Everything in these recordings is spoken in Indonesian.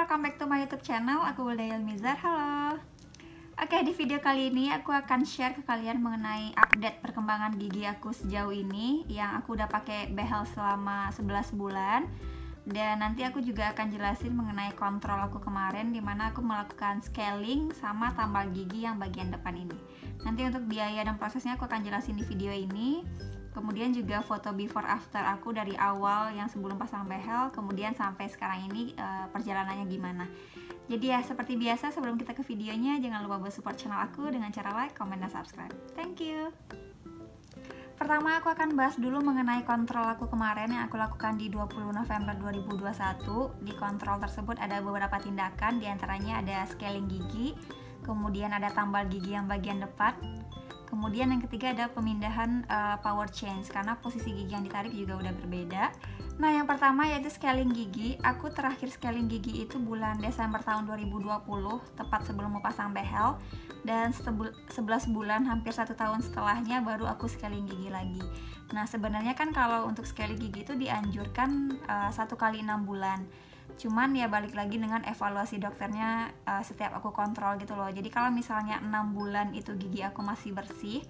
welcome back to my YouTube channel. Aku Wilda Yelmizar. Halo. Oke, di video kali ini aku akan share ke kalian mengenai update perkembangan gigi aku sejauh ini yang aku udah pakai behel selama 11 bulan. Dan nanti aku juga akan jelasin mengenai kontrol aku kemarin, dimana aku melakukan scaling sama tambal gigi yang bagian depan ini. Nanti untuk biaya dan prosesnya aku akan jelasin di video ini. Kemudian juga foto before after aku dari awal yang sebelum pasang behel, kemudian sampai sekarang ini perjalanannya gimana. Jadi ya seperti biasa, sebelum kita ke videonya, jangan lupa buat support channel aku dengan cara like, comment, dan subscribe. Thank you. Pertama aku akan bahas dulu mengenai kontrol aku kemarin yang aku lakukan di 20 November 2021. Di kontrol tersebut ada beberapa tindakan, diantaranya ada scaling gigi, kemudian ada tambal gigi yang bagian depan, kemudian yang ketiga ada pemindahan power change karena posisi gigi yang ditarik juga udah berbeda. Nah, yang pertama yaitu scaling gigi. Aku terakhir scaling gigi itu bulan Desember tahun 2020, tepat sebelum mau pasang behel. Dan 11 bulan, hampir 1 tahun setelahnya baru aku scaling gigi lagi. Nah, sebenarnya kan kalau untuk scaling gigi itu dianjurkan 1 kali 6 bulan. Cuman ya balik lagi dengan evaluasi dokternya setiap aku kontrol gitu loh. Jadi kalau misalnya 6 bulan itu gigi aku masih bersih,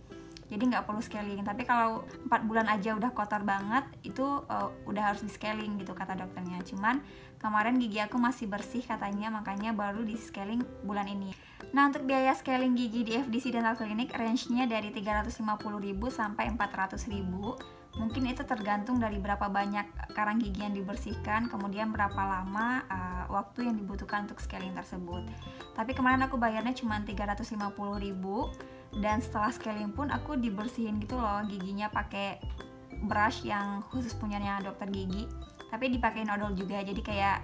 jadi nggak perlu scaling. Tapi kalau 4 bulan aja udah kotor banget, itu udah harus di scaling gitu kata dokternya. Cuman kemarin gigi aku masih bersih katanya, makanya baru di scaling bulan ini. Nah, untuk biaya scaling gigi di FDC Dental Clinic range-nya dari 350.000 sampai 400.000. Mungkin itu tergantung dari berapa banyak karang gigi yang dibersihkan, kemudian berapa lama waktu yang dibutuhkan untuk scaling tersebut. Tapi kemarin aku bayarnya cuma 350.000. Dan setelah scaling pun aku dibersihin gitu loh giginya pakai brush yang khusus punyanya dokter gigi, tapi dipakein odol juga, jadi kayak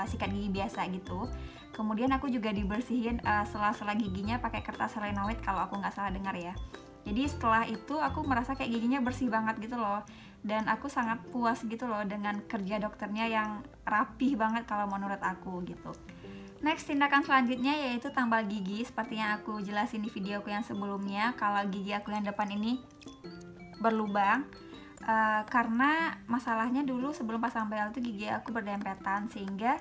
sikat gigi biasa gitu. Kemudian aku juga dibersihin sela-sela giginya pakai kertas selenoid kalau aku nggak salah dengar ya. Jadi setelah itu aku merasa kayak giginya bersih banget gitu loh, dan aku sangat puas gitu loh dengan kerja dokternya yang rapih banget kalau menurut aku gitu. Next, tindakan selanjutnya yaitu tambal gigi. Seperti yang aku jelasin di videoku yang sebelumnya, kalau gigi aku yang depan ini berlubang karena masalahnya dulu sebelum pasang behel itu gigi aku berdempetan sehingga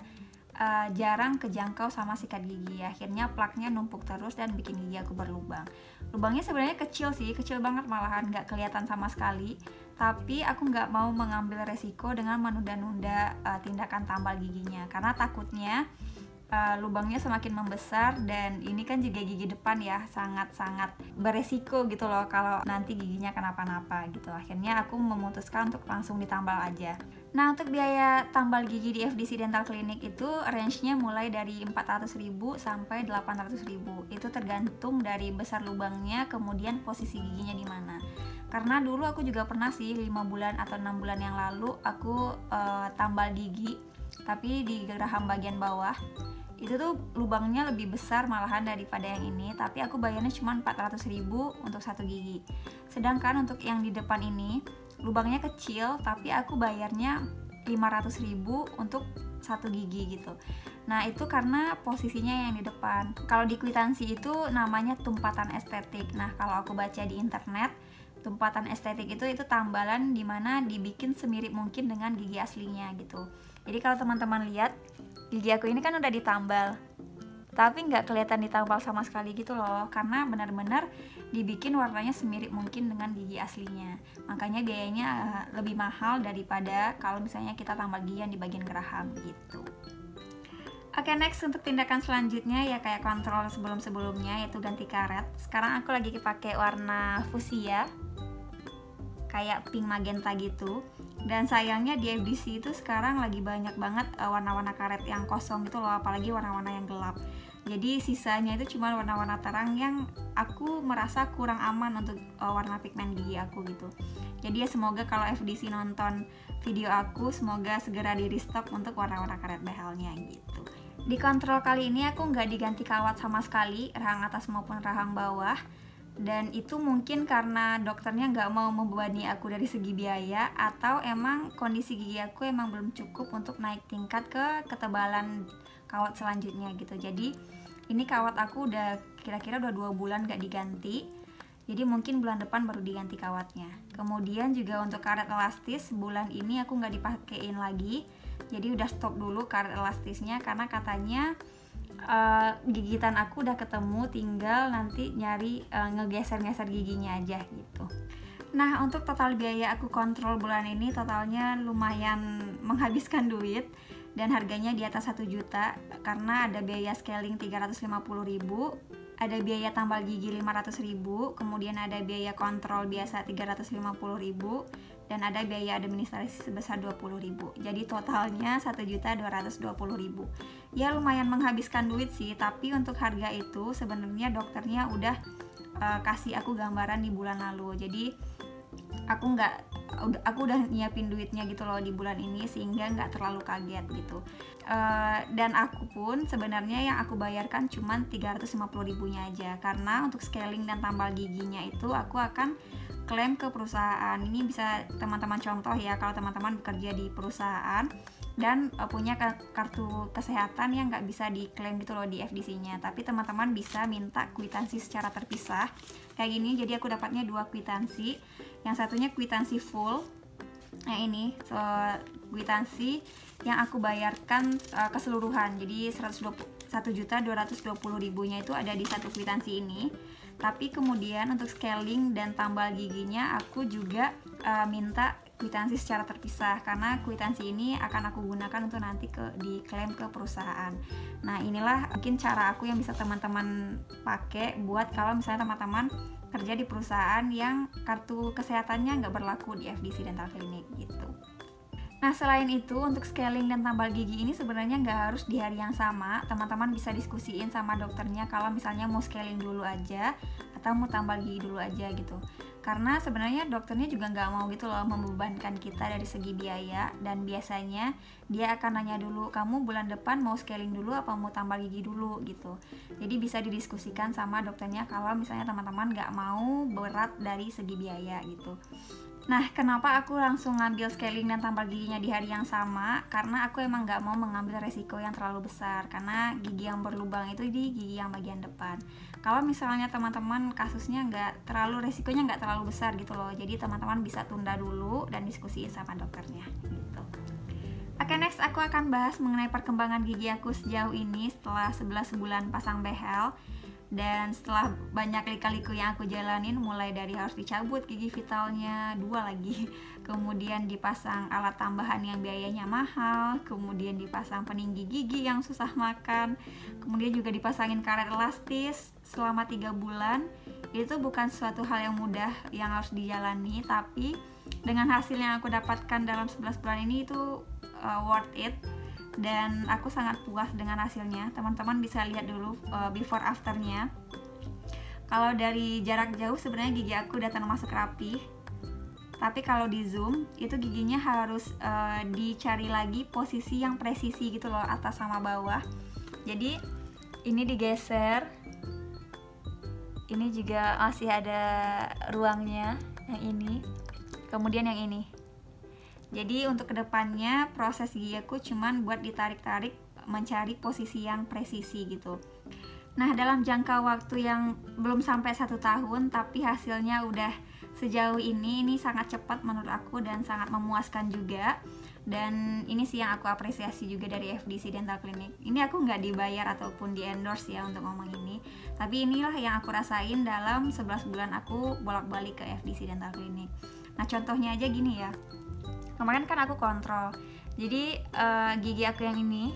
jarang kejangkau sama sikat gigi. Akhirnya plaknya numpuk terus dan bikin gigi aku berlubang. Lubangnya sebenarnya kecil sih, kecil banget malahan, nggak kelihatan sama sekali. Tapi aku nggak mau mengambil resiko dengan menunda-nunda tindakan tambal giginya karena takutnya lubangnya semakin membesar, dan ini kan juga gigi depan ya, sangat-sangat beresiko gitu loh kalau nanti giginya kenapa-napa gitu. Akhirnya aku memutuskan untuk langsung ditambal aja. Nah, untuk biaya tambal gigi di FDC Dental Clinic itu range-nya mulai dari 400.000 sampai 800.000. Itu tergantung dari besar lubangnya, kemudian posisi giginya di mana. Karena dulu aku juga pernah sih 5 bulan atau 6 bulan yang lalu aku tambal gigi, tapi di geraham bagian bawah. Itu tuh lubangnya lebih besar malahan daripada yang ini, tapi aku bayarnya cuma 400.000 untuk satu gigi. Sedangkan untuk yang di depan ini lubangnya kecil, tapi aku bayarnya 500.000 untuk satu gigi gitu. Nah, itu karena posisinya yang di depan. Kalau di kwitansi itu namanya tumpatan estetik. Nah, kalau aku baca di internet, tumpatan estetik itu tambalan dimana dibikin semirip mungkin dengan gigi aslinya gitu. Jadi kalau teman-teman lihat, gigi aku ini kan udah ditambal, tapi nggak kelihatan ditambal sama sekali gitu loh, karena benar-benar dibikin warnanya semirip mungkin dengan gigi aslinya. Makanya biayanya lebih mahal daripada kalau misalnya kita tambal gigi yang di bagian geraham gitu. Oke, next untuk tindakan selanjutnya ya kayak kontrol sebelum-sebelumnya, yaitu ganti karet. Sekarang aku lagi pakai warna fuchsia, kayak pink magenta gitu. Dan sayangnya di FDC itu sekarang lagi banyak banget warna-warna karet yang kosong gitu loh, apalagi warna-warna yang gelap. Jadi sisanya itu cuma warna-warna terang yang aku merasa kurang aman untuk warna pigmen gigi aku gitu. Jadi ya semoga kalau FDC nonton video aku, semoga segera di restock untuk warna-warna karet behelnya gitu. Di kontrol kali ini aku nggak diganti kawat sama sekali, rahang atas maupun rahang bawah. Dan itu mungkin karena dokternya nggak mau membebani aku dari segi biaya, atau emang kondisi gigi aku emang belum cukup untuk naik tingkat ke ketebalan kawat selanjutnya gitu. Jadi ini kawat aku udah kira-kira udah 2 bulan nggak diganti. jadi mungkin bulan depan baru diganti kawatnya. Kemudian juga untuk karet elastis bulan ini aku nggak dipakein lagi, jadi udah stop dulu karet elastisnya karena katanya gigitan aku udah ketemu, tinggal nanti nyari ngegeser-geser giginya aja gitu. Nah, untuk total biaya aku kontrol bulan ini totalnya lumayan menghabiskan duit dan harganya di atas 1 juta karena ada biaya scaling 350.000, ada biaya tambal gigi 500.000, kemudian ada biaya kontrol biasa 350.000 dan ada biaya administrasi sebesar 20.000. Jadi totalnya 1.220.000. Ya lumayan menghabiskan duit sih, tapi untuk harga itu sebenarnya dokternya udah kasih aku gambaran di bulan lalu. Jadi aku udah nyiapin duitnya gitu loh di bulan ini sehingga nggak terlalu kaget gitu. Dan aku pun sebenarnya yang aku bayarkan cuman 350.000-nya aja karena untuk scaling dan tambal giginya itu aku akan klaim ke perusahaan. Ini bisa teman-teman contoh ya kalau teman-teman bekerja di perusahaan dan punya kartu kesehatan yang nggak bisa diklaim gitu loh di FDC-nya, tapi teman-teman bisa minta kwitansi secara terpisah kayak gini. Jadi aku dapatnya 2 kwitansi, yang satunya kwitansi full, yang ini kwitansi yang aku bayarkan keseluruhan, jadi 1.220.000-nya itu ada di satu kwitansi ini. Tapi kemudian untuk scaling dan tambal giginya aku juga minta kwitansi secara terpisah karena kwitansi ini akan aku gunakan untuk nanti diklaim ke perusahaan. Nah, inilah mungkin cara aku yang bisa teman-teman pakai buat kalau misalnya teman-teman kerja di perusahaan yang kartu kesehatannya nggak berlaku di FDC Dental Clinic gitu. Nah, selain itu untuk scaling dan tambal gigi ini sebenarnya nggak harus di hari yang sama. Teman-teman bisa diskusiin sama dokternya kalau misalnya mau scaling dulu aja atau mau tambal gigi dulu aja gitu. Karena sebenarnya dokternya juga nggak mau gitu loh membebankan kita dari segi biaya, dan biasanya dia akan nanya dulu, kamu bulan depan mau scaling dulu apa mau tambal gigi dulu gitu. Jadi bisa didiskusikan sama dokternya kalau misalnya teman-teman nggak mau berat dari segi biaya gitu. Nah, kenapa aku langsung ngambil scaling dan tambal giginya di hari yang sama? Karena aku emang nggak mau mengambil resiko yang terlalu besar, karena gigi yang berlubang itu di gigi yang bagian depan. Kalau misalnya teman-teman kasusnya resikonya nggak terlalu besar gitu loh, jadi teman-teman bisa tunda dulu dan diskusiin sama dokternya gitu. Oke, next aku akan bahas mengenai perkembangan gigi aku sejauh ini setelah 11 bulan pasang behel. Dan setelah banyak lika-liku yang aku jalanin, mulai dari harus dicabut gigi vitalnya 2 lagi, kemudian dipasang alat tambahan yang biayanya mahal, kemudian dipasang peninggi gigi yang susah makan, kemudian juga dipasangin karet elastis selama 3 bulan. Itu bukan suatu hal yang mudah yang harus dijalani, tapi dengan hasil yang aku dapatkan dalam 11 bulan ini itu worth it. Dan aku sangat puas dengan hasilnya. Teman-teman bisa lihat dulu before afternya. Kalau dari jarak jauh sebenarnya gigi aku udah termasuk rapi, tapi kalau di zoom itu giginya harus dicari lagi posisi yang presisi gitu loh, atas sama bawah. Jadi ini digeser, ini juga masih ada ruangnya, yang ini, kemudian yang ini. Jadi untuk kedepannya proses gigi aku cuman buat ditarik-tarik mencari posisi yang presisi gitu. Nah, dalam jangka waktu yang belum sampai 1 tahun tapi hasilnya udah sejauh ini sangat cepat menurut aku dan sangat memuaskan juga. Dan ini sih yang aku apresiasi juga dari FDC Dental Clinic. Ini aku nggak dibayar ataupun di endorse ya untuk ngomong ini, tapi inilah yang aku rasain dalam 11 bulan aku bolak-balik ke FDC Dental Clinic. Nah, contohnya aja gini ya. Kemarin kan aku kontrol, jadi gigi aku yang ini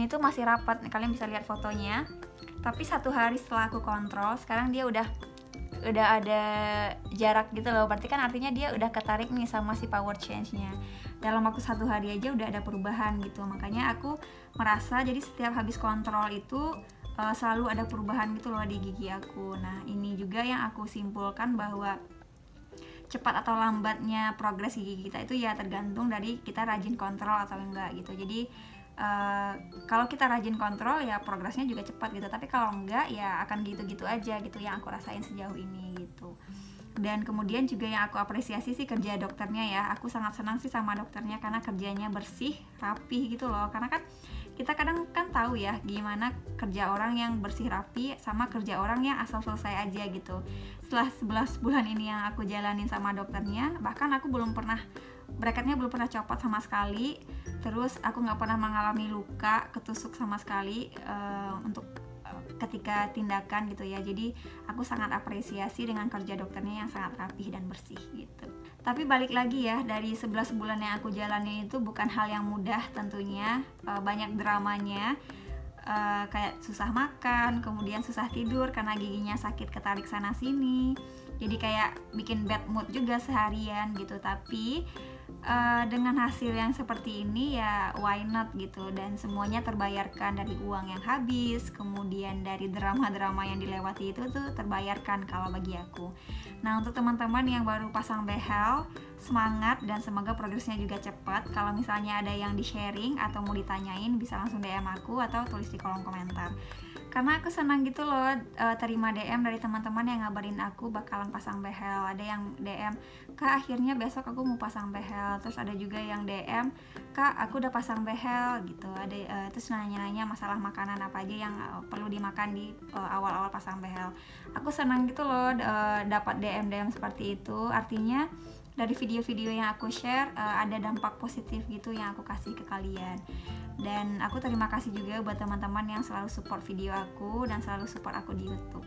tuh masih rapat, kalian bisa lihat fotonya. Tapi 1 hari setelah aku kontrol, sekarang dia udah ada jarak gitu loh. Berarti kan artinya dia udah ketarik nih sama si power change-nya. Dalam waktu 1 hari aja udah ada perubahan gitu. Makanya aku merasa jadi setiap habis kontrol itu selalu ada perubahan gitu loh di gigi aku. Nah, ini juga yang aku simpulkan bahwa cepat atau lambatnya progres gigi kita itu ya tergantung dari kita rajin kontrol atau enggak gitu. Jadi kalau kita rajin kontrol ya progresnya juga cepat gitu, tapi kalau enggak ya akan gitu-gitu aja gitu yang aku rasain sejauh ini gitu. Dan kemudian juga yang aku apresiasi sih kerja dokternya ya. Aku sangat senang sih sama dokternya karena kerjanya bersih, rapih gitu loh. Karena kan kita kadang kan tahu ya gimana kerja orang yang bersih rapi sama kerja orang yang asal selesai aja gitu. Setelah 11 bulan ini yang aku jalanin sama dokternya, bahkan aku bracketnya belum pernah copot sama sekali. Terus aku nggak pernah mengalami luka, ketusuk sama sekali untuk ketika tindakan gitu ya. Jadi aku sangat apresiasi dengan kerja dokternya yang sangat rapih dan bersih gitu. Tapi balik lagi ya, dari 11 bulan yang aku jalani itu bukan hal yang mudah tentunya. Banyak dramanya, kayak susah makan, kemudian susah tidur karena giginya sakit ketarik sana sini. Jadi kayak bikin bad mood juga seharian gitu. Tapi dengan hasil yang seperti ini ya why not gitu. Dan semuanya terbayarkan, dari uang yang habis, kemudian dari drama-drama yang dilewati itu tuh terbayarkan kalau bagi aku. Nah, untuk teman-teman yang baru pasang behel, semangat dan semoga progresnya juga cepat. Kalau misalnya ada yang di sharing atau mau ditanyain bisa langsung DM aku atau tulis di kolom komentar. Karena aku senang gitu loh terima DM dari teman-teman yang ngabarin aku bakalan pasang behel. Ada yang DM, "Kak, akhirnya besok aku mau pasang behel." Terus ada juga yang DM, "Kak, aku udah pasang behel." gitu. Ada terus nanya-nanya masalah makanan apa aja yang perlu dimakan di awal-awal pasang behel. Aku senang gitu loh dapat DM seperti itu. Artinya dari video-video yang aku share ada dampak positif gitu yang aku kasih ke kalian. Dan aku terima kasih juga buat teman-teman yang selalu support video aku dan selalu support aku di YouTube.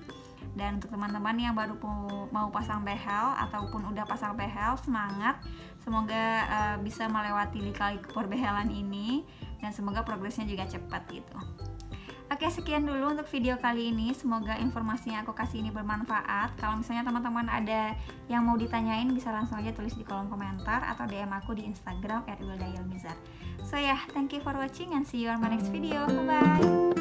Dan untuk teman-teman yang baru mau pasang behel ataupun udah pasang behel, semangat. Semoga bisa melewati lika-liku perbehelan ini dan semoga progresnya juga cepat gitu. Oke, sekian dulu untuk video kali ini. Semoga informasi yang aku kasih ini bermanfaat. Kalau misalnya teman-teman ada yang mau ditanyain, bisa langsung aja tulis di kolom komentar atau DM aku di Instagram @wildayalmizar. So yeah, thank you for watching and see you on my next video. Bye bye.